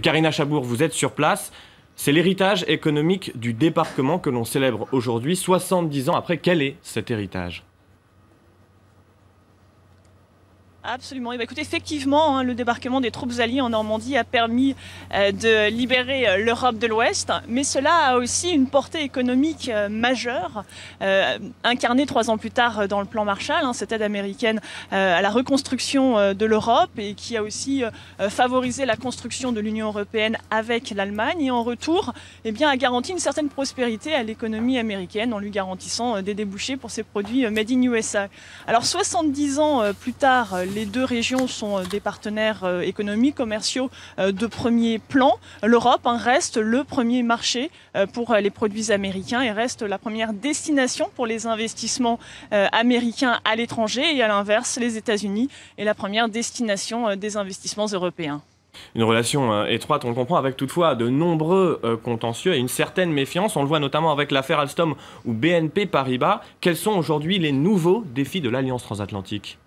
Karina Chabour, vous êtes sur place. C'est l'héritage économique du débarquement que l'on célèbre aujourd'hui, 70 ans après. Quel est cet héritage ? Absolument. Et écoutez, effectivement, le débarquement des troupes alliées en Normandie a permis de libérer l'Europe de l'Ouest, mais cela a aussi une portée économique majeure, incarnée 3 ans plus tard dans le plan Marshall, cette aide américaine à la reconstruction de l'Europe et qui a aussi favorisé la construction de l'Union européenne avec l'Allemagne et en retour a garanti une certaine prospérité à l'économie américaine en lui garantissant des débouchés pour ses produits made in USA. Alors 70 ans plus tard, les 2 régions sont des partenaires économiques, commerciaux de premier plan. L'Europe reste le premier marché pour les produits américains et reste la première destination pour les investissements américains à l'étranger. Et à l'inverse, les États-Unis est la première destination des investissements européens. Une relation étroite, on le comprend, avec toutefois de nombreux contentieux et une certaine méfiance. On le voit notamment avec l'affaire Alstom ou BNP Paribas. Quels sont aujourd'hui les nouveaux défis de l'Alliance transatlantique ?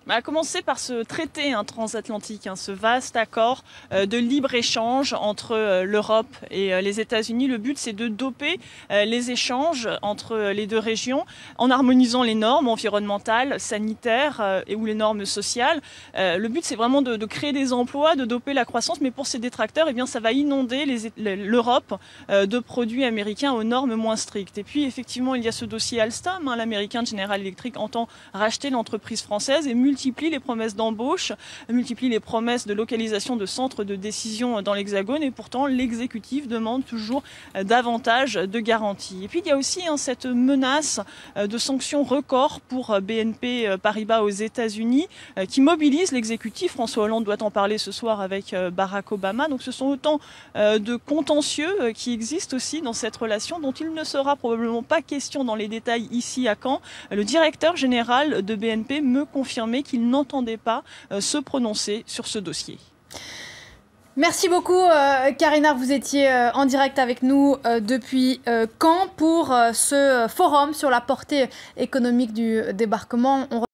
À commencer par ce traité transatlantique, ce vaste accord de libre-échange entre l'Europe et les États-Unis. Le but, c'est de doper les échanges entre les 2 régions en harmonisant les normes environnementales, sanitaires ou les normes sociales. Le but, c'est vraiment de créer des emplois, de doper la croissance, mais pour ces détracteurs, ça va inonder l'Europe de produits américains aux normes moins strictes. Et puis, effectivement, il y a ce dossier Alstom. L'américain General Electric entend racheter l'entreprise française et multiplie les promesses d'embauche, multiplie les promesses de localisation de centres de décision dans l'Hexagone et pourtant l'exécutif demande toujours davantage de garanties. Et puis il y a aussi cette menace de sanctions records pour BNP Paribas aux États-Unis qui mobilise l'exécutif. François Hollande doit en parler ce soir avec Barack Obama. Donc ce sont autant de contentieux qui existent aussi dans cette relation dont il ne sera probablement pas question dans les détails ici à Caen. Le directeur général de BNP me confirmait qu'il n'entendait pas se prononcer sur ce dossier. Merci beaucoup Karina, vous étiez en direct avec nous depuis Caen pour ce forum sur la portée économique du débarquement.